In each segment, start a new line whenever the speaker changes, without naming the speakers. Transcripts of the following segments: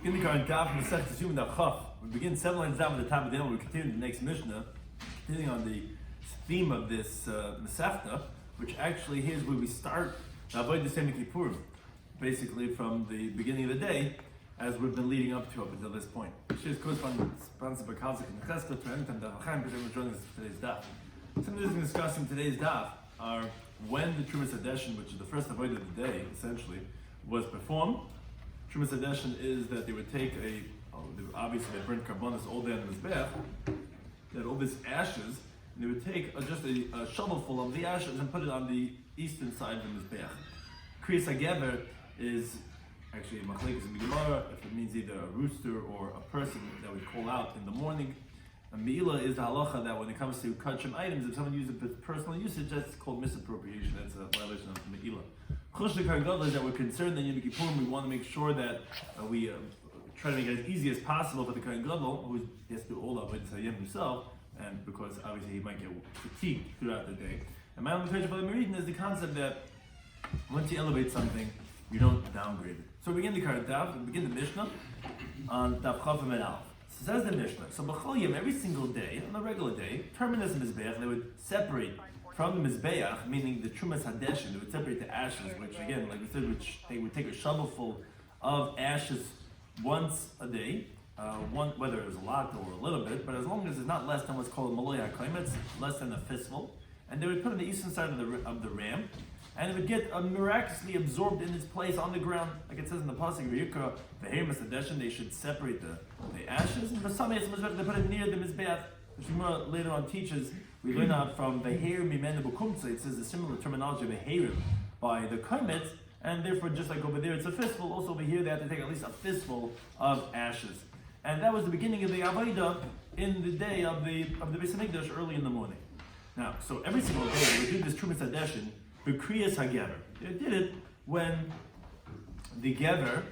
In the current Daf, Masechtas Yoma Daf, we begin 7 lines down with the top of the end. We continue the next Mishnah, continuing on the theme of this Masechta, which actually here's where we start the Avodah Kippurim, basically from the beginning of the day, as we've been leading up until this point. Which is corresponding sponsored by Kazik and Chesed to Entam Daf Chaim, because everyone's joining us for today's Daf. Some of the things we're discussing today's Daf are when the Trumas Hadeshin, which is the first Avodah of the day, essentially, was performed. Trumas Hadeshin is that they would take obviously they burnt carbonas all day on the Mizbeach, they had all these ashes, and they would take just a shovelful of the ashes and put it on the eastern side of the Mizbeach. Kriyas HaGever is actually a machlekes in the Gemara, if it means either a rooster or a person that would call out in the morning. And Me'ila is the halacha that when it comes to kachim items, if someone uses it for personal usage, that's called misappropriation. That's a violation of Me'ila. Chushlik HaGadol is that we're concerned that in Yom Kippurim we want to make sure that we try to make it as easy as possible for the Kohen Gadol, who has to do all of it himself, and because obviously he might get fatigued throughout the day. And my own question for the Meridin is the concept that once you elevate something, you don't downgrade it. So we begin the current Daf, we begin the Mishnah on Daf Chafim and Alf. So says the Mishnah, so B'chol Yom, every single day, on a regular day, terminus Mizbeach, they would separate from the Mizbeach, meaning the Trumas Hadeshin, they would separate the ashes, which again, like we said, which they would take a shovelful of ashes once a day, whether it was a lot or a little bit, but as long as it's not less than what's called a Malay HaKaim, it's less than a fistful, and they would put it on the eastern side of the ram, and it would get miraculously absorbed in its place on the ground, like it says in the pasuk, they should separate the ashes, and for some reason they put it near the Mizbeach, which Yoma later on teaches. We learn out from Veher Mimenu B'Kumtza. It says the similar terminology of Veherim by the Komet, and therefore just like over there it's a fistful, also over here they have to take at least a fistful of ashes. And that was the beginning of the Avodah in the day of the Beis Hamikdash early in the morning. Now, so every single day they would do this Trumas Hadeshin, B'Kriyas HaGever. They did it when the Gever,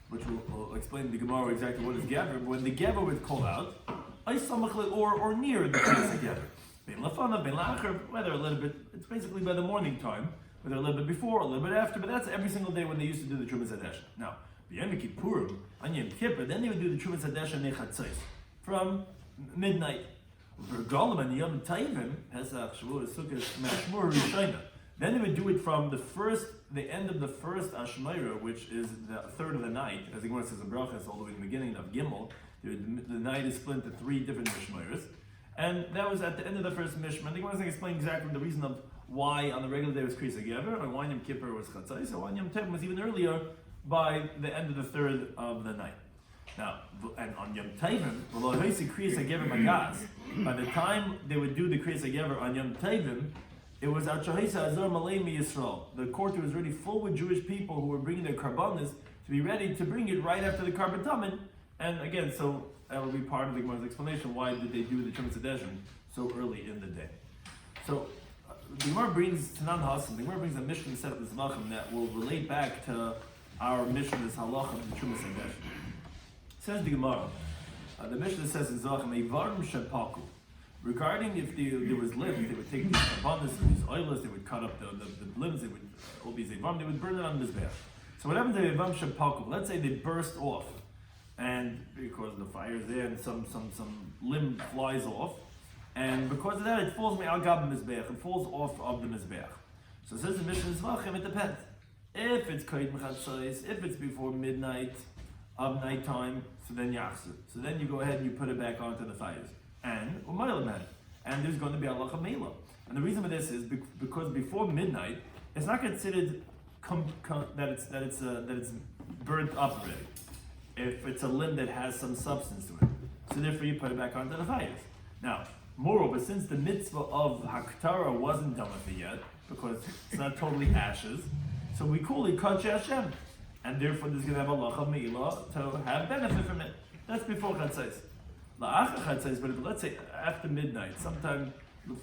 which we'll explain in the Gemara exactly what is Gever, but when the Gever would call out, or near the Kriyas HaGever. Whether a little bit, it's basically by the morning time, whether a little bit before, a little bit after, but that's every single day when they used to do the Trumas Hadeshin. Now, Yom Kippurim, on Yom Kippur, then they would do the Trumas Hadeshin Nechatzos, from midnight. Then they would do it from the end of the first Ashmeira, which is the third of the night, as the Gemara says in Brachas, all the way in the beginning of Gimel. The night is split into 3 different Mishmeiras. And that was at the end of the first Mishmar. The Gemara is going to explain exactly the reason of why on the regular day was Kriyas HaGever, and why Yom Kippur was Chatzos, and why Yom Tov was even earlier by the end of the third of the night. Now, and on Yom Tovim, by the time they would do the Kriyas HaGever on Yom Tovim, it was Achaisa Azor Malay Mi Yisrael. The court was already full with Jewish people who were bringing their karbanas to be ready to bring it right after the Karban Tamin. And again, so that will be part of the Gemara's explanation. Why did they do the Trumas Hadeshin so early in the day? So the Gemara brings Tanan Hasan. The Gemara brings a Mishnah set up this Malachim that will relate back to our Mishnah's halacha of the Trumas Hadeshin. Says the Gemara. The Mishnah says in Zachim Eivarim Shepaku. Regarding if there was limbs, they would take these abundance and these oilers, they would cut up the limbs, they would all these Eivarim, they would burn it on the Mizbeach. So what happens to Eivarim Shepaku? Let's say they burst off. And because the fire is there and some limb flies off, and because of that it falls al gab mizbeach, it falls off of the mizbeach. So it says the Mishnah Zvachim, it depends. If it's koyd mechatzos, if it's before midnight of nighttime, so then yachzer. So then you go ahead and you put it back onto the fires. And and there's going to be halacha meila. And the reason for this is because before midnight, it's not considered that it's burnt up already. If it's a limb that has some substance to it. So therefore you put it back onto the fires. Now, moreover, since the mitzvah of Haktara wasn't done with it yet, because it's not totally ashes, so we call it Kadshe Hashem. And therefore there's going to have a halacha meila to have benefit from it. That's before Chatzos. La'achar Chatzos, but let's say after midnight, sometime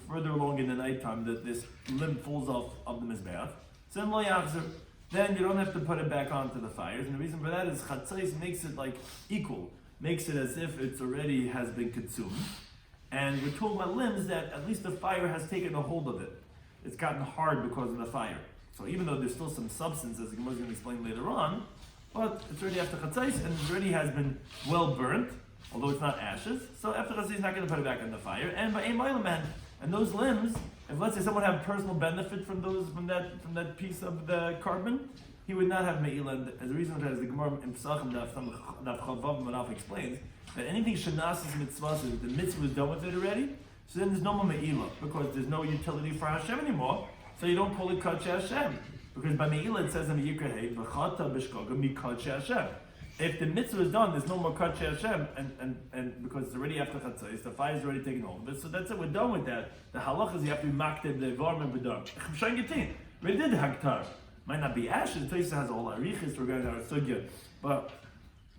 further along in the nighttime, that this limb falls off of the Mizbeach, so then lo yachzer. Then you don't have to put it back onto the fires. And the reason for that is Chatzos makes it like equal, makes it as if it's already has been consumed. And we're told by limbs that at least the fire has taken a hold of it. It's gotten hard because of the fire. So even though there's still some substance, as the Gemara is going to explain later on, but it's already after chatzais and it already has been well burnt, although it's not ashes. So after chatzais, he's not going to put it back in the fire. And by and those limbs, if let's say someone had personal benefit from that piece of the carbon, he would not have me'ilah. As the reason as the Gemara in Pesachim Daf Chavav Manaf explains that anything shenasis mitzvahs, if the mitzvah is done with it already, so then there's no more me'ilah because there's no utility for Hashem anymore. So you don't call it Kadshe Hashem because by me'ilah it says in the Yikrahei v'chata b'shkoga mi Kadshe Hashem. If the mitzvah is done, there's no more Kadshe Hashem, and because it's already after chatzais, the fire is already taken hold of it. So that's it. We're done with that. The halach is you have to be makted the environment with done. We did haktar. Might not be ashes. Taisa has a whole arichis regarding our sugya, but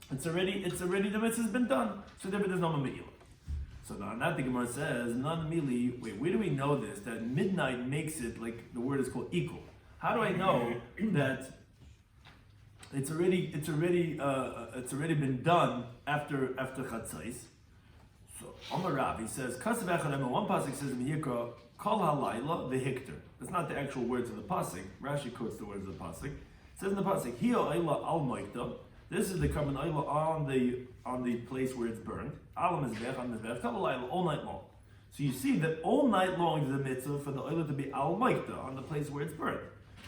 it's already the mitzvah has been done. So therefore there's no me'ilah. So now that the Gemara says non mili. Wait, where do we know this? That midnight makes it like the word is called equal. How do I know that it's already been done after chatzais? So Omar Rabbi says Kasav Echad. One pasuk says in the Yikra Kol halayla v'hikter. That's not the actual words of the pasuk. Rashi quotes the words of the pasuk. It says in the pasuk, Hiya ayla al moikta. This is the carbon ayla on the place where it's burned. Al mizbech on mizbech. Kol halayla all night long. So you see that all night long is a mitzvah for the ayla to be al moikta on the place where it's burned.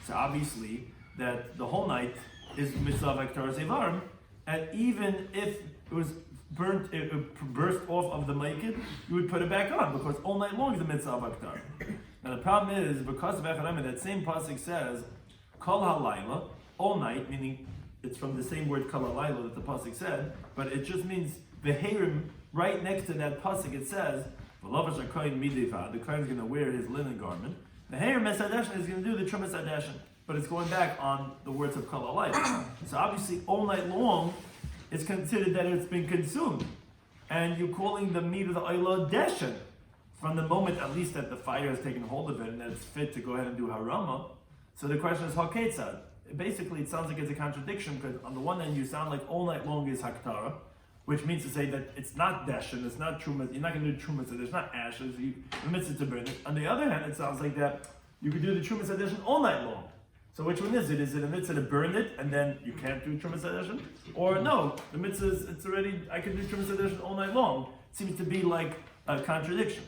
So obviously that the whole night is mitzvah v'aktar zevarim, and even if it was burnt, it burst off of the maikid, you would put it back on because all night long is the mitzvah of aktar. Now the problem is because of Echad, that same pasuk says kol halayla all night, meaning it's from the same word kol halayla that the pasuk said, but it just means veherim. Right next to that pasuk it says v'lavash hakohen midivad. The kohen is going to wear his linen garment. The veherim mesadeshin is going to do the trumas adeshin, but it's going back on the words of kol halayla. So obviously all night long it's considered that it's been consumed. And you're calling the meat of the ayla deshen from the moment at least that the fire has taken hold of it and that it's fit to go ahead and do harama. So the question is haketzad. Basically it sounds like it's a contradiction because on the one hand you sound like all night long is haktara, which means to say that it's not deshen, it's not trumas, you're not going to do trumas, so there's not ashes, you mitzvah to burn it. On the other hand it sounds like that you could do the trumas addition all night long. So which one is it? Is it a mitzvah to burn it and then you can't do Trumas Adeshin? Or no, the mitzvah is, it's already, I can do Trumas Adeshin all night long. It seems to be like a contradiction.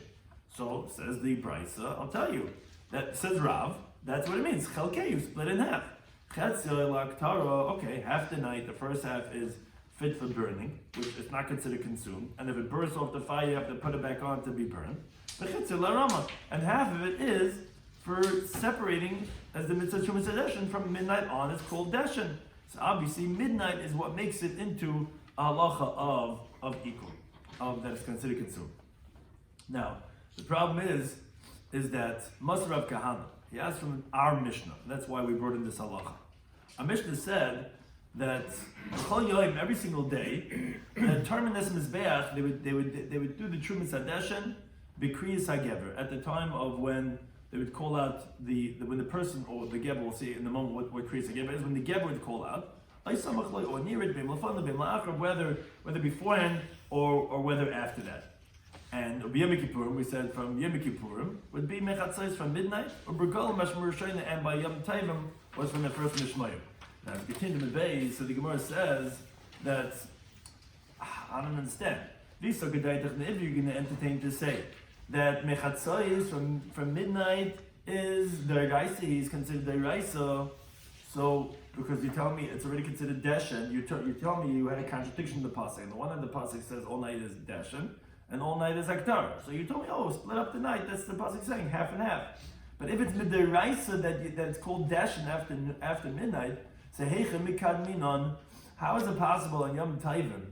So says the Brisa, I'll tell you, that says Rav, that's what it means. Chelkei, you split in half. Okay, half the night, the first half is fit for burning, which is not considered consumed. And if it bursts off the fire, you have to put it back on to be burned. And half of it is for separating as the mitzvah Trumas Adeshin from midnight on. It's called deshen. So obviously midnight is what makes it into a halacha of equal, of that is considered consumed. Now the problem is that Masar Rav Kahana, he asked from our Mishnah. That's why we brought in this halacha. Our Mishnah said that every single day, Terminus Mizbeach, they would do the Trumas Adeshin B'kriyas HaGever at the time of when they would call out when the person or the Geber will see in the moment what creates a Geber is when the Geber would call out, or near it, whether beforehand or whether after that. And Yom Kippurim, we said from Yom Kippurim, would be Mechatzais from midnight, or Bergol Mashmur Shayna, and by Yom Tovim was from the first Mishmayim. Now, if you continue to Mevei, so the Gemara says that, I don't understand. These are good if you're going to entertain to say that Mechatzais from midnight is Daraisa, he's considered Daraisa. So, because you tell me it's already considered Deshen, you tell me you had a contradiction in the Pasuk. And the one in the Pasuk says all night is Deshen, and all night is Aktar. So you told me, split up the night, that's the Pasuk saying, half and half. But if it's Daraisa that's called Deshen after midnight, say, Heicha Mikad Minon, how is it possible on Yom Tovim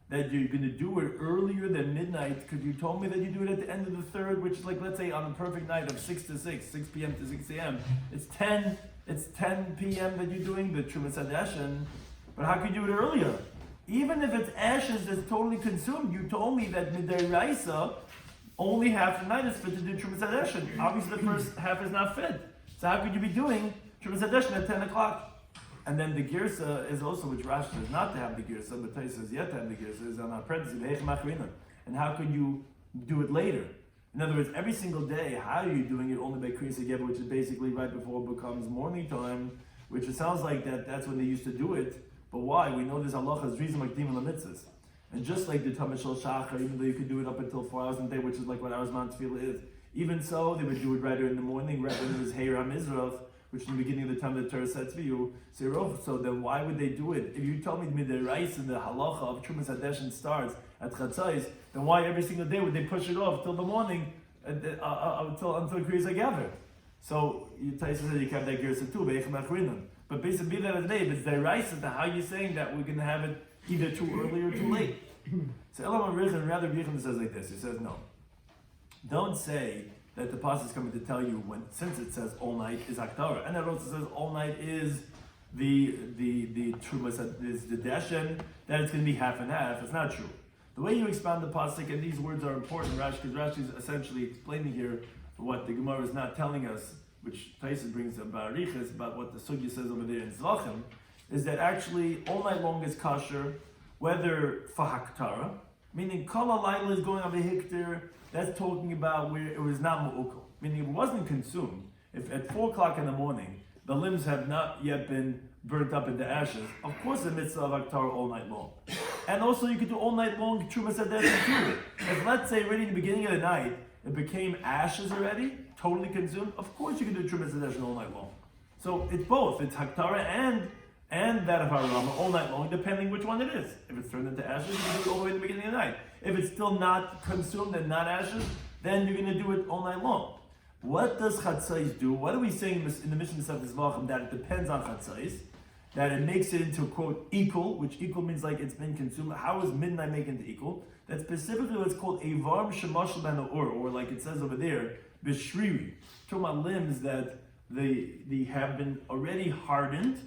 that you're going to do it earlier than midnight? Because you told me that you do it at the end of the third, which is like, let's say on a perfect night of 6 to 6, 6 p.m. to 6 a.m. It's 10 p.m. that you're doing the Trumas Adeshin, but how could you do it earlier? Even if it's ashes that's totally consumed, you told me that Midaraisa, only half the night is fit to do Trumas Adeshin. Obviously the first half is not fit. So how could you be doing Trumas Adeshin at 10 o'clock? And then the girsa is also, which Rashi does not to have the girsa, but Tais says yet to have the girsa, is on our parenthesis, and how could you do it later? In other words, every single day, how are you doing it only by Kriyas Geba, which is basically right before it becomes morning time, which it sounds like that's when they used to do it, But why? We know this halacha is reason like demon mitzvahs. And just like the Tamid Shel Shachar, even though you could do it up until 4 hours in the day, which is like what our Zman Tefillah is, even so, they would do it rather in the morning, rather than it was Heir HaMizrach, which in the beginning of the time the Torah said to you, so then why would they do it? If you tell me the rice and the halacha of Trumas Hadeshin starts at Chatzais, then why every single day would they push it off till the morning, until Kriyas HaGever? So, Taisa said you can have that Gersa too, but basically, be that as day, if it's the rice, how are you saying that we're going to have it either too early or too late? So Elam Richin, rather Richin says like this, he says no. Don't say that the pasuk is coming to tell you since it says all night is Haktara, and it also says all night is the Trumas, is the Deshen, that it's going to be half and half. It's not true. The way you expand the pasuk, and these words are important, because Rashi is essentially explaining here what the Gemara is not telling us, which Taisa brings about Arichas, about what the Sugya says over there in Zvachim, is that actually all night long is kosher, whether for Haktara, meaning Kala Laila is going on a hektar, that's talking about where it was not mu'ukal, meaning it wasn't consumed. If at 4 o'clock in the morning, the limbs have not yet been burnt up into ashes, of course the mitzvah of Haktara all night long. And also you could do all night long Trumas Hadeshin too. If let's say already in the beginning of the night, it became ashes already, totally consumed, of course you can do Trumas Hadeshin all night long. So it's both, it's Haktara and that of Harama all night long, depending which one it is. If it's turned into ashes, you can do it all the way in the beginning of the night. If it's still not consumed and not ashes, then you're going to do it all night long. What does Chatzais do? What are we saying in the Mishnah Masechet Zvachim that it depends on Chatzais? That it makes it into, quote, equal, which equal means like it's been consumed. How is midnight make into equal? That's specifically what's called Evarm Shemashal Ben or like it says over there, Bishriri. Talking about limbs that they have been already hardened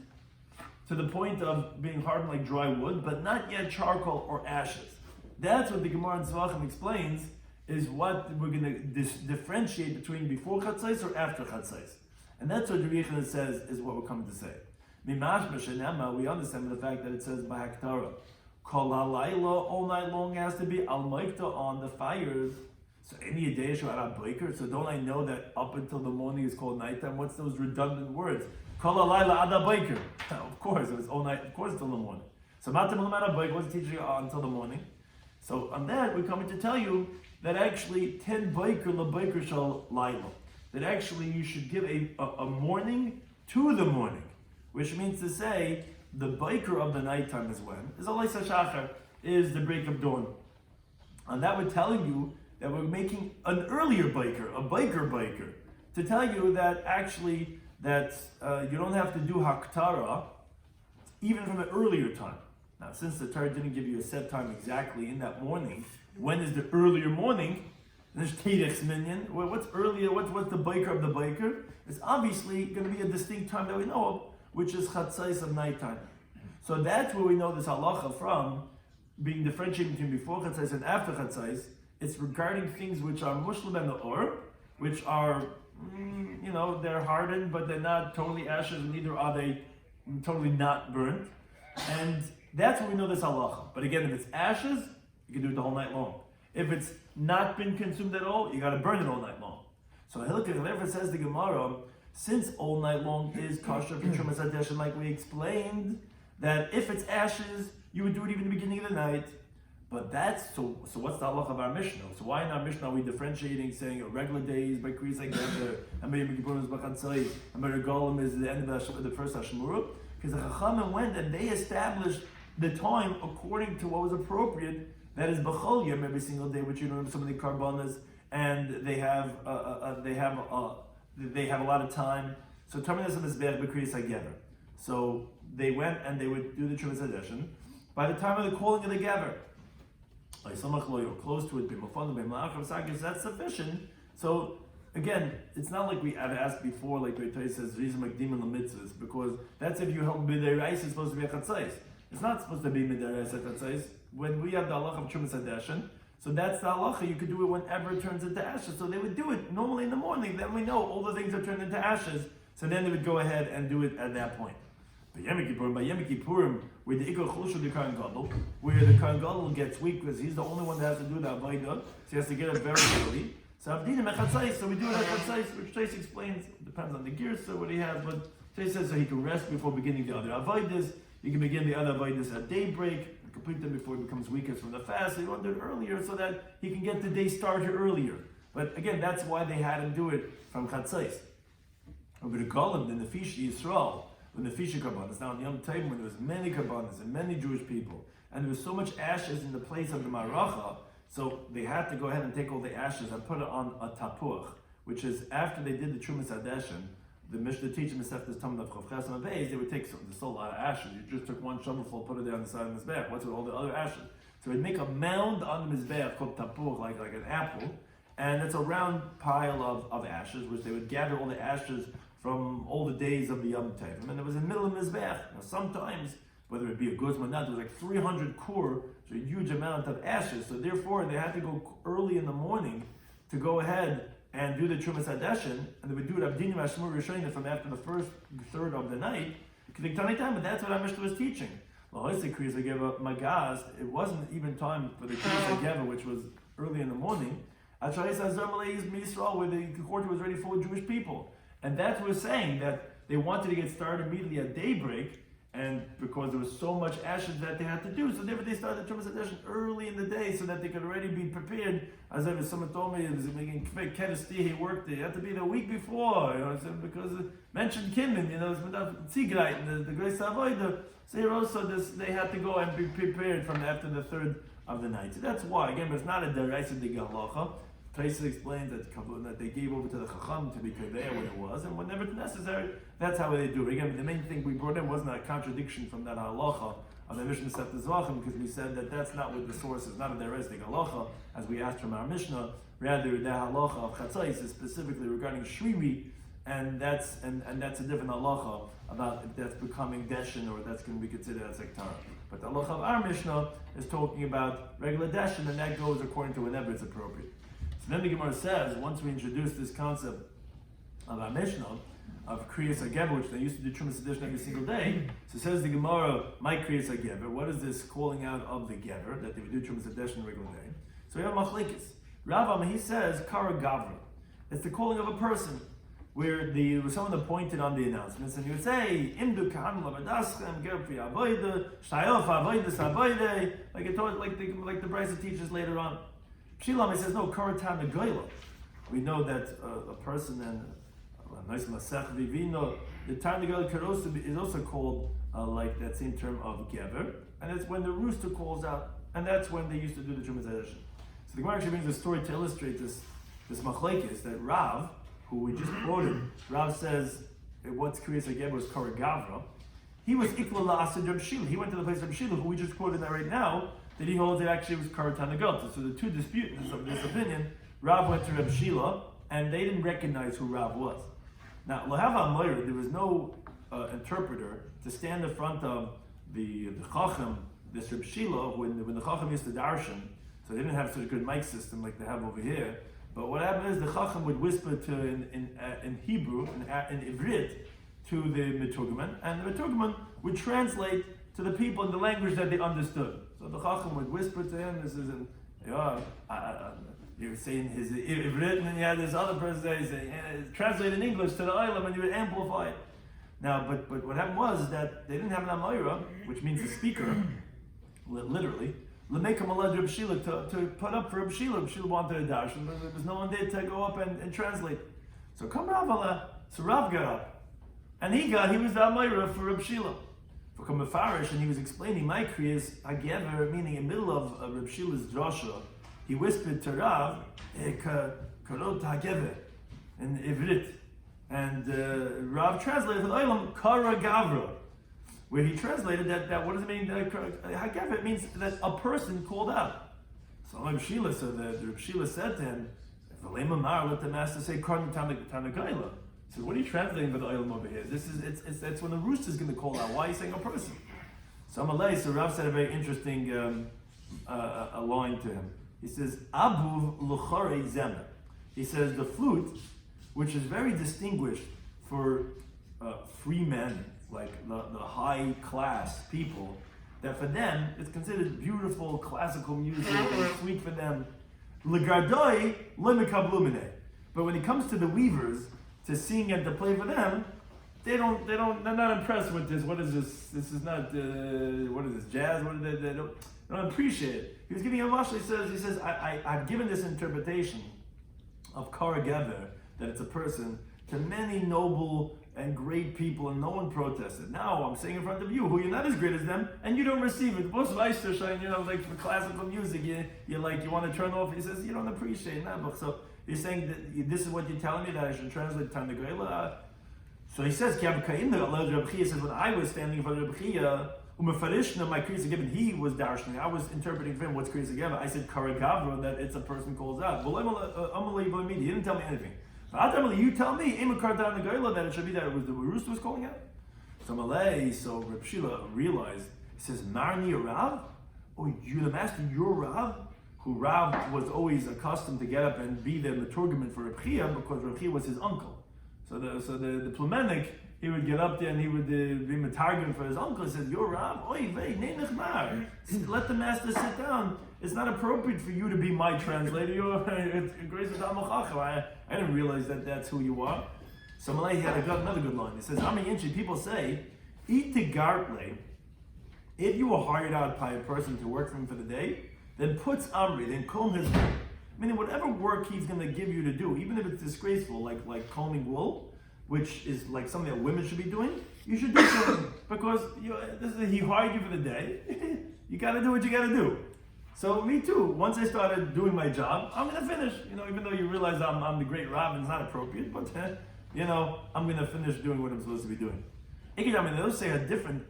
to the point of being hardened like dry wood, but not yet charcoal or ashes. That's what the Gemara in Zvachim explains, is what we're going to differentiate between before Chatzais or after Chatzais. And that's what Rabbi Shloimy says is what we're coming to say. We understand the fact that it says B'Haktara. Kol halayla, all night long has to be al maikta on the fires. So any day Shu'ara Breaker. So don't I know that up until the morning is called nighttime? What's those redundant words? Kol halayla ada breaker. Of course, it was all night. Of course, till the morning. So matam l'mada breaker was teaching you until the morning. So on that, we're coming to tell you that actually 10 breaker la breaker shal layla. That actually you should give a morning to the morning, which means to say the breaker of the nighttime is when is Alaysa Shachar, is the break of dawn, and that would tell you that we're making an earlier breaker, a breaker, to tell you that actually that you don't have to do Haktara even from an earlier time. Now, since the Torah didn't give you a set time exactly in that morning, when is the earlier morning? There's Teirech's minion. Well, what's earlier? What's the breaker of the breaker? It's obviously going to be a distinct time that we know of, which is Chatzais of nighttime. So that's where we know this halacha from, being differentiated between before Chatzais and after Chatzais. It's regarding things which are mushlim and or, which are, they're hardened, but they're not totally ashes, and neither are they totally not burnt. And that's where we know this halacha. But again, if it's ashes, you can do it the whole night long. If it's not been consumed at all, you got to burn it all night long. So Hilkach therefore says the Gemara, since all night long is kosher for Trumas Hadeshin, like we explained, that if it's ashes, you would do it even in the beginning of the night. But that's so what's the halach of our Mishnah? So why in our Mishnah are we differentiating, saying regular days by Kriyas HaGever, and Yom Kippurim is B'Chatzai, and Regalim is the end of the first Hashemurah? Because the Chachamim went and they established the time according to what was appropriate. That is B'chol Yom, every single day, which you know some of the karbanas, and they have a lot of time. So Terminus of Mizbeach B'Kriyas HaGever. So they went and they would do the Trumas Hadeshin by the time of the calling of the Gever. Close to it, that's sufficient. So again, it's not like we have asked before, like the Torah says, because that's if you help Midei Reis, it's supposed to be a Chatzais. It's not supposed to be Midei Reis at Chatzais. When we have the halacha of Trumas Hadeshin, so that's the halacha, you could do it whenever it turns into ashes. So they would do it normally in the morning, then we know all the things are turned into ashes, so then they would go ahead and do it at that point. By Yom Kippurim, where the Ikar Chulush of the Kohen Gadol, where the Kohen Gadol gets weak because he's the only one that has to do the Avodah, so he has to get it very early. So Avdinim Echatzais, so we do it at Chatzais, which Tais explains, depends on the gears, so what he has, but Tais says so he can rest before beginning the other Avodas. you can begin the other avodas at daybreak, and complete them before it becomes weakest from the fast. So you want to do it earlier so that he can get the day started earlier. But again, that's why they had him do it from Chatzos. Over the Golem, the Nefish Yisrael, when the Nefish Karbanis, now in Yom Tov, when there was many Karbanis and many Jewish people, and there was so much ashes in the place of the Maracha, so they had to go ahead and take all the ashes and put it on a tapuach, which is after they did the Trumas Hadeshin. The Mishnah teaches Masechet Tamid of Chav Ches and Beis, they would take there's still a lot of ashes. You just took one shovelful, put it there on the side of the Mizbeach. What's with all the other ashes? So they'd make a mound on the Mizbeach called tapuach, like an apple, and it's a round pile of ashes, which they would gather all the ashes from all the days of the Yom Tov. And it was in the middle of Mizbeach. Now sometimes, whether it be a guzman or not, there was like 300 kur, so a huge amount of ashes. So therefore, they had to go early in the morning to go ahead and do the Trumas Hadeshin, and they would do it Abdinim Hashmur Rishonim from after the first third of the night. But that's what our Mishnah was teaching. It wasn't even time for the Kriyas HaGever, which was early in the morning. Where the court was ready full of Jewish people. And that's what we're saying, that they wanted to get started immediately at daybreak, and because there was so much ashes that they had to do, so therefore they started the Trumas Hadeshin early in the day so that they could already be prepared. As ever someone told me, it was making Kedesti, he worked there. He had to be the week before, because it mentioned Kinman, it's without Tzigrait, and the Grace Avodah. So here also they had to go and be prepared from after the third of the night. So that's why, again, but it's not a Deraisa de Galacha. Taisa explains that they gave over to the Chacham to be there when it was, and whenever it's necessary, that's how they do it. Again, the main thing we brought in wasn't a contradiction from that halacha of the Mishnah Sefta Zvachim, because we said that that's not what the source is, not a derestic halacha, as we asked from our Mishnah. Rather, the halacha of Chatzos is specifically regarding Shrivi, and that's a different halacha about if that's becoming deshin or that's going to be considered as sektara. But the halacha of our Mishnah is talking about regular deshin, and that goes according to whenever it's appropriate. So then the Gemara says, once we introduce this concept of our Mishnah, of Kriyas HaGever, which they used to do Trumas Hadeshin every single day, so says the Gemara, my Kriyas HaGever, what is this calling out of the Gever, that they would do Trumas Hadeshin every regular day? So we have Machlekes. Rav, he says, Kara Gavra. It's the calling of a person, where there was someone that pointed on the announcements, and he would say, Imdu Kahan Lavadaschem, Ger Pri Avoide, Shtayof Avoide Savoide, like the Brisa teaches later on. Shilam, he says, no, Karatan Goyla. We know that a person and a nice Masech Vivino, the Tarn Goyla is also called like that same term of Gever, and it's when the rooster calls out, and that's when they used to do the Trumas Hadeshin. So the Gemara actually brings a story to illustrate this machlekes, that Rav, who we just quoted, Rav says, what's Kriyas HaGever was Kara Gavra. He was Ikla La'asad Reb Shila. He went to the place of Reb Shila, who we just quoted that right now, that he holds it actually was Karatan Goyla. So the two disputants of this opinion, Rav went to Reb Shila, and they didn't recognize who Rav was. Now, Lahav HaMoyer, there was no interpreter to stand in front of the Chacham, this Reb Shila, when the Chacham used to darshan, so they didn't have such a good mic system like they have over here. But what happened is the Chacham would whisper in Hebrew, in Ivrit, to the Meturgaman, and the Meturgaman would translate to the people in the language that they understood. So the Chacham would whisper to him, this is you're saying his Ivrit, and then you had this other person saying, translate in English to the Olam, and you would amplify it. Now, but what happened was that they didn't have an Amayra, which means the speaker, literally, L'mekam alad Reb Shila, to put up for Reb Shila. Reb Shila wanted a darshan, but there was no one there to go up and translate. So come Rav Allah. So Rav got up, and he was the Amayra for Reb Shila. For come Mefarish, and he was explaining my Kriyas HaGever, meaning in the middle of Reb Shila's drasha, he whispered to Rav, Karot HaGever, in Ivrit. And Rav translated for the Olam, Kara Gavra, where he translated that what does it mean? HaGever, it means that a person called out. So Reb Shila, Reb Shila said to him, let the master say Kartan Tanagayla. He said, what are you translating for the Olam over here? It's when the rooster is going to call out. Why are you saying a person? So Rav said a very interesting a line to him. He says, Abuv Luchare Zemer. He says, the flute, which is very distinguished for free men, like the high class people, that for them, it's considered beautiful classical music and sweet for them. Legardoi lemikablumine. But when it comes to the weavers, to sing and to play for them, they're not impressed with this. What is this? This is not, what is this, jazz? What is they don't appreciate it. He was giving a mashal. He says, I've given this interpretation of Kara Gever, that it's a person, to many noble and great people, and no one protested. Now I'm saying in front of you, who you're not as great as them, and you don't receive it. Most like for classical music, you want to turn off. He says, you don't appreciate it. So you're saying that this is what you're telling me, that I should translate Tanagayla? So he says, says, when I was standing in front of Rabbi Chia, my Kriyas Given, he was darshaning. I was interpreting for him what's Kriyas Given. I said Karagavra, that it's a person calls out. He didn't tell me anything. You tell me that it should be that it was the rooster was calling out. So Rabbi Shila realized. He says, Marni Rav? Oh, you're the master, you're Rav? Who Rav was always accustomed to get up and be the maturgament for Rabbi Chia, because Rabbi Chia was his uncle. So the Plumenik, he would get up there and he would be matargum for his uncle. He said, "You're Rav, oy vey, neinachmar. Let the master sit down. It's not appropriate for you to be my translator. You're grace of I didn't realize that that's who you are." So Malay had another good line. He says, "Ami Inchi, people say, eat to gartle. If you were hired out by a person to work for him for the day, then puts Amri, then comb his hair. Meaning whatever work he's going to give you to do, even if it's disgraceful, like combing wool, which is like something that women should be doing, you should do something, because he hired you for the day. You got to do what you got to do. So me too. Once I started doing my job, I'm going to finish. Even though you realize I'm the great Rav, and it's not appropriate, but I'm going to finish doing what I'm supposed to be doing." They'll say a different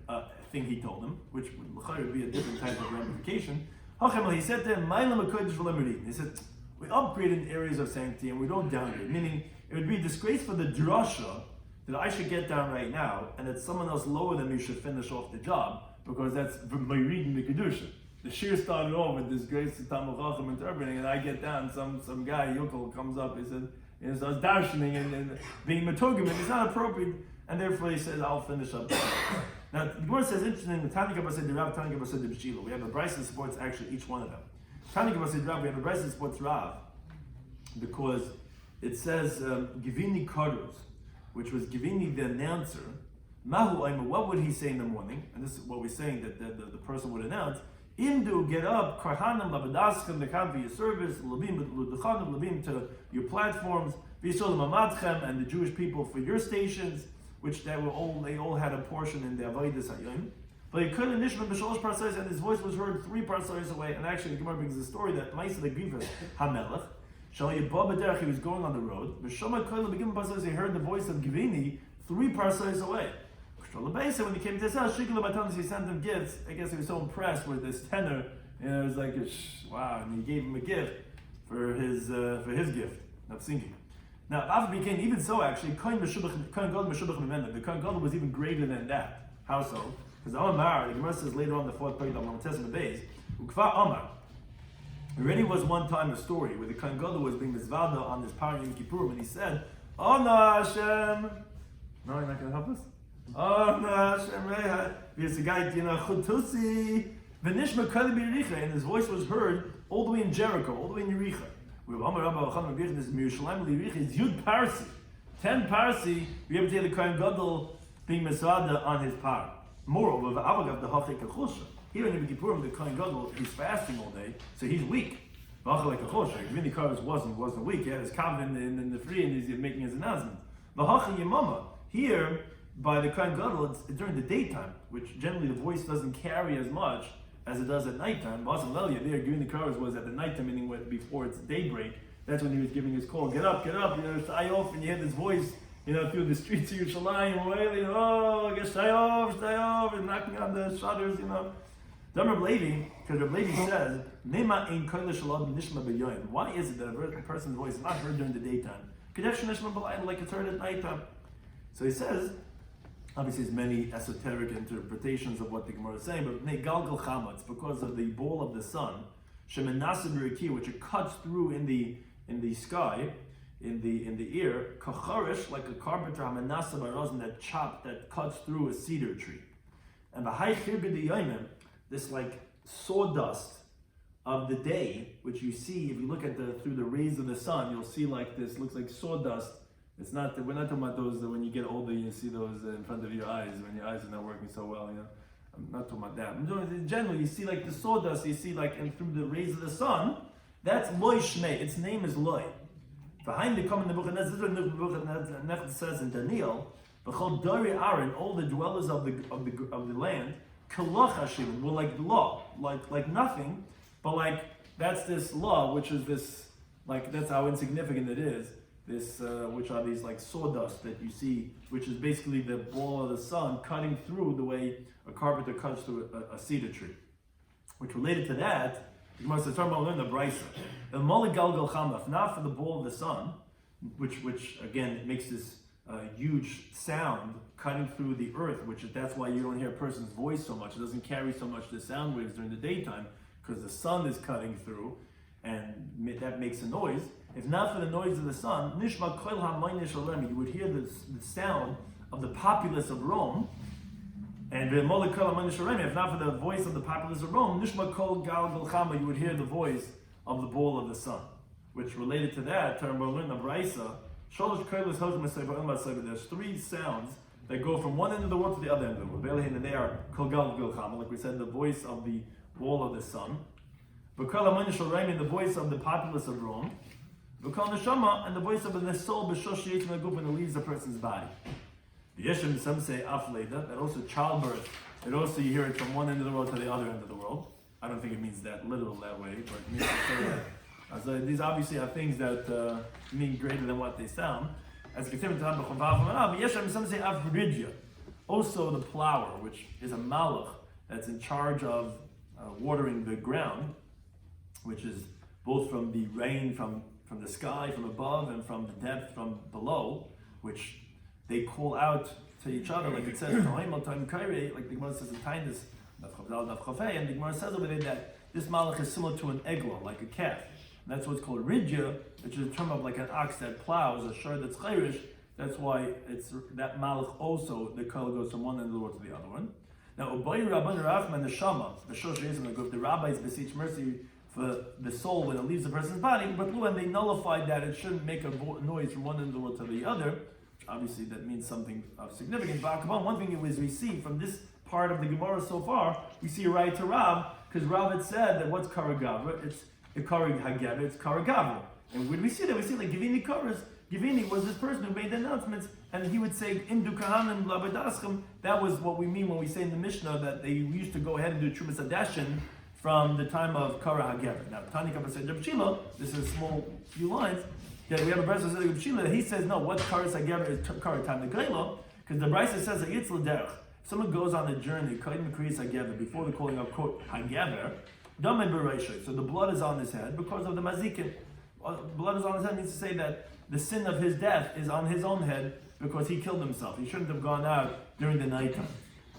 thing he told him, which would be a different type of ramification. He said to him, he said, we upgrade in areas of sanctity and we don't downgrade. Meaning, it would be a disgrace for the drasha that I should get down right now and that someone else lower than me should finish off the job, because that's my reading the kedusha. The shiur started off with this grace to Talmud Chacham interpreting, and I get down, some guy, Yokel, comes up, he said, starts darshaning and being metogim, it's not appropriate, and therefore he says, I'll finish up. Now, the Gemara says, interesting, Tanika Based Rav, Tanika Based B'Shilo. We have a brayso that supports actually each one of them. Tanika Based Rav, we have a brayso that supports Rav, because it says, Givini Karus, which was Givini the announcer. Mahu Aimu, what would he say in the morning? And this is what we're saying, that the person would announce. Imdu, get up, Karhanam, Labadaskam, the for your service, Labim, Ludachanam, Labim to your platforms, Visol Mamadchem, and the Jewish people for your stations, which they all had a portion in the Avodas Hayom. But he couldn't nishma b'shalosh parsais, and his voice was heard 3 parsais away. And actually, the Gemara brings the story that Ma'aseh the Givras Hamelech, Shal Yibah B'derech, he was going on the road. B'shama Koil B'gim parsais, he heard the voice of Givini 3 parsais away. When he came to his house, Shikul Batanis, he sent him gifts. I guess he was so impressed with this tenor, it was like, wow, and he gave him a gift for his gift of singing. Now, after became even so, actually, the Kohen Gadol was even greater than that. How so? Because Amar, the Gemara says later on the 4th page of Testament days, Ukva Amar. Already was one time a story where the Kohen Gadol was being mizvada on this Parim Yom Kippur, when he said, "Ana Hashem." No, you're not going to help us? "Ana Hashem, there's a guy, Chutusi, V'nishma Kali B'Yericha," and his voice was heard all the way in Jericho, all the way in Yericha. With Amar Rabba Chachamim B'Yericha, this Yerushalayim L'Yericha is Yud Parsi. 10 Parsi, we have to hear the Kohen Gadol being mizvada on his par. Moreover, V'avagav the Hachek Achosha. Here in Yom Kippur, the Kohen Gadol, he's fasting all day, so he's weak. V'achal Achosha. Really, Karus wasn't weak. He had his kav in the free, and he's making his announcement. V'achal Yemama. Here, by the Kohen Gadol, it's during the daytime, which generally the voice doesn't carry as much as it does at nighttime. Basam Lelia, there, giving the Karus was at the nighttime, meaning before it's daybreak. That's when he was giving his call. Get up, stay off, and you hear this voice, through the streets of Yerushalayim, wailing, stay off, and knocking on the shutters, Then Rabbi Levi, because Rabbi Levi says, Nema ein koilish alad nishma b'yoyim. Why is it that a person's voice is not heard during the daytime? Kadesh nishma b'layim, like it's heard at nighttime. So he says, obviously there's many esoteric interpretations of what the Gemara is saying, but Galgal Chama, it's because of the ball of the sun, Shemenasa b'riki, which it cuts through in the sky, in the ear, Kacharish, like a carpenter, Hamenasa b'rozin, that cuts through a cedar tree. And b'hai chir b'diyayim, this like sawdust of the day, which you see if you look at through the rays of the sun, you'll see like this, looks like sawdust It's not. We're not talking about those that when you get older you see those in front of your eyes when your eyes are not working so well. I'm not talking about that. I'm doing in general. You see like the sawdust. You see like through the rays of the sun. That's loy shmei. Its name is loy. Behind the common Nebuchadnezzar says in Daniel, "B'chol dari Aaron, all the dwellers of the land, kalach Hashem, were like law, like nothing, but like that's this law, which is this like that's how insignificant it is. This which are these like sawdust that you see, which is basically the ball of the sun cutting through the way a carpenter cuts through a cedar tree. Which related to that, you must have talked about learn the brisa. The moligal galchamaf, not for the ball of the sun, which again makes this huge sound cutting through the earth, that's why you don't hear a person's voice so much. It doesn't carry so much the sound waves during the daytime because the sun is cutting through, and that makes a noise. If not for the noise of the sun, nishma kol hamayne shalem, you would hear the sound of the populace of Rome. And if not for the voice of the populace of Rome, nishma kol gal galchama, you would hear the voice of the ball of the sun. Which related to that, there's three sounds that go from one end of the world to the other end of the world. And they are kol gal galchama, like we said, the voice of the ball of the sun. And the voice of the populace of Rome. And the voice of the soul when it leaves a person's body. Some say afleda, that also childbirth. It also you hear it from one end of the world to the other end of the world. I don't think it means that literal that way, but it means to say that. So these obviously are things that mean greater than what they sound. As some say afridya, also the plower, which is a malach that's in charge of watering the ground, which is both from the rain from the sky, from above, and from the depth from below, which they call out to each other, like it says, like the Gemara says in Tainus, and the Gemara says over there that this malach is similar to an eglah, like a calf. And that's what's called ridya, which is a term of like an ox that plows, a shur that's chayrish. That's why it's that malach also, the color goes from one end of the world to the other one. Now, Ubayi Rabban Rachman, the Shama, the Shosh Yezim, the rabbis beseech mercy for the soul when it leaves the person's body, but when they nullified that it shouldn't make a noise from one end of the world to the other, which obviously that means something of significance. But one thing is we see from this part of the Gemara so far, we see a right to Rav, because Rav had said that what's Karagavra? It's Kari Hagavra, it's Karagavra. And when we see that, we see like Givini Karas. Givini was this person who made the announcements, and he would say, Imdu Kahanim Labadaschim. That was what we mean when we say in the Mishnah that they used to go ahead and do Trumas Adashin from the time of Kara Hagever. Now, Tani Kappa said, Reb Shila, this is a small few lines, that we have a Brisa says Reb Shila, he says, no, what Kara Hagever is Kara Tam Negayla, because the Brisa says that Yitzl Derech, someone goes on a journey, Kaim Kriyas Hagever, before the calling of quote Hagever, Damei Bereishay, so the blood is on his head because of the Mazikin. Blood is on his head means to say that the sin of his death is on his own head because he killed himself. He shouldn't have gone out during the nighttime.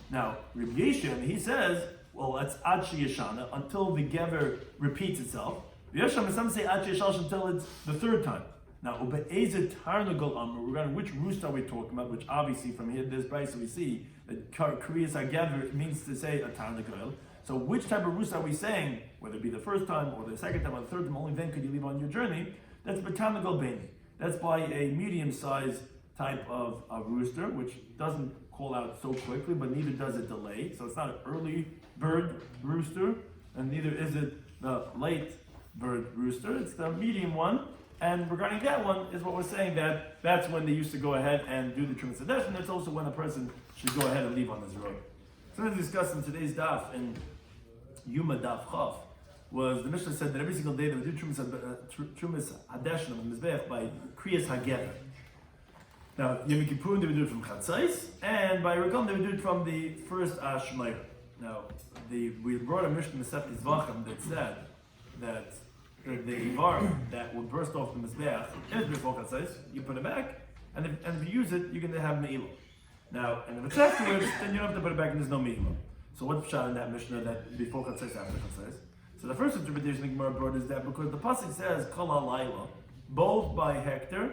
Now, Reb Yeshim, he says, well, that's Ad Sheyashana, until the Gever repeats itself. Yesham, some say Ad Sheyashash until it's the third time. Now, Ube'ezet Tarnagol Amr, regarding which roost are we talking about, which obviously from here, this price we see that Kriyas HaGever means to say a Tarnagol. So which type of roost are we saying, whether it be the first time or the second time or the third time, only then could you leave on your journey? That's B'Tarnagol Beni. That's by a medium-sized type of rooster, which doesn't call out so quickly, but neither does it delay. So it's not an early bird rooster, and neither is it the late bird rooster. It's the medium one. And regarding that one is what we're saying, that that's when they used to go ahead and do the Trumas Hadesh, and that's also when a person should go ahead and leave on this road. Something discussed in today's Daf, in Yoma Daf Chav, was the Mishnah said that every single day they would do Trumas Hadesh on the Mizbeach by Kriyas HaGever. Now, Yom Kippur they would do it from Chatzais, and by Regal they would do it from the first Shmeir. Now, we brought a Mishnah Mesech Zvachim that said that the Ivar that will burst off the Mizbeach, if it's before Chatzais, you put it back, and if you use it, you're going to have Me'ilah. Now, and if it's afterwards, then you don't have to put it back and there's no Me'ilah. So what's shot in that Mishnah that before Chatzais, after Chatzais? So the first interpretation the Gemara brought is that because the pasuk says Kol HaLayla, both by Hector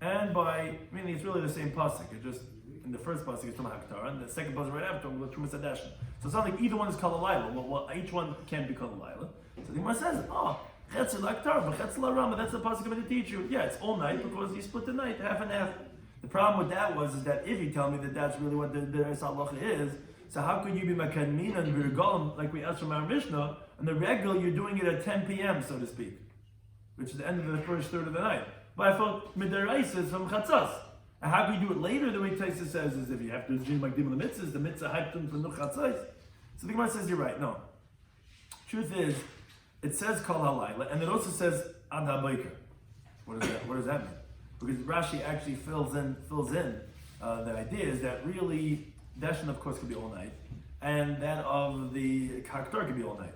and by, meaning it's really the same pasuk. It just in the first pasuk it's from Hektar, and the second pasuk right after was Trumas Hadesh. So it's not like either one is Kol HaLayla. Well, each one can't be Kol HaLayla. So the Gemara says, Chetzel Hektar, but Chetzel HaRama, that's the pasuk I'm going to teach you. Yeah, it's all night because you split the night half and half. The problem with that is that if you tell me that that's really what the halacha is, so how could you be makadmin and virgolim like we asked from our Mishnah, and the regular you're doing it at 10 p.m. so to speak, which is the end of the first third of the night. But I thought midaraisa is from chatzas. And how can you do it later? The way Taisa says is if you have to do makdim the mitzvahs, the mitzvah hyped for nuch chatzos. So the Gemara says you're right. No, truth is, it says kol halayla, and it also says ad habayker. What does that mean? Because Rashi actually fills in the idea is that really Dashan of course could be all night, and that of the Kaktor could be all night.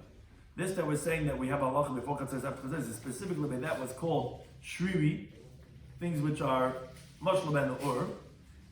This that we're saying that we have halacha before chatzos after chatzos is specifically by that was called shriri, things which are mashal ben ur,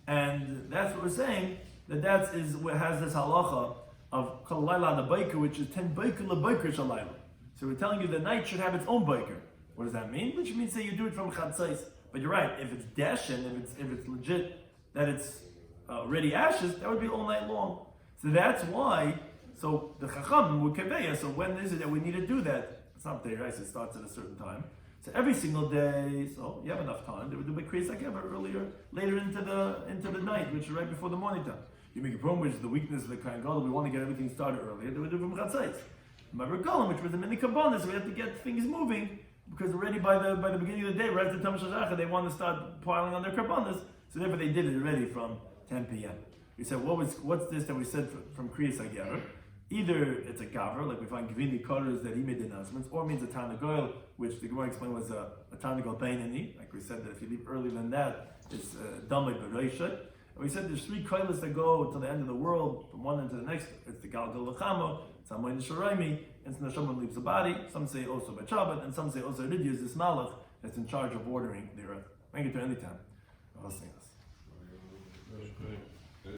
and that's what we're saying that is what has this halacha of kol layla the biker, which is 10 biker lebiker shalayla. So we're telling you the night should have its own biker. What does that mean? Which means that you do it from chatzos. But you're right. If it's dashin, if it's legit that it's already ashes, that would be all night long. So that's why. So the chacham would keveya. So when is it that we need to do that? It's not there, right? So it starts at a certain time. So every single day. So you have enough time. They would do b'kriyas like ever later into the night, which is right before the morning time. You make a problem, which is the weakness of the Kohen Gadol. We want to get everything started earlier. They would do from chatzos. Mavrikolim, which was the mini kabbalah, we have to get things moving. Because already by the beginning of the day, right after Tam Shachar, they want to start piling on their karbanas, so therefore they did it already from 10 p.m. We said, what's this that we said from Kriyas HaGever? Either it's a gaver, like we find Gvini Koros that he made the announcements, or it means a Tanagoyel, which the Gemara explained was a Tanagoyel Beinani. Like we said, that if you leave earlier than that, it's Damei Bereishet. And we said there's 3 koilas that go to the end of the world, from one end to the next. It's the Galgal Lechamo, it's Hamoy Nisharoimi, and Neshama leaves the body. Some say also by Shabbat, and some say also Ridyas, this Malach that's in charge of ordering the earth. Thank you to any time. I'll sing this.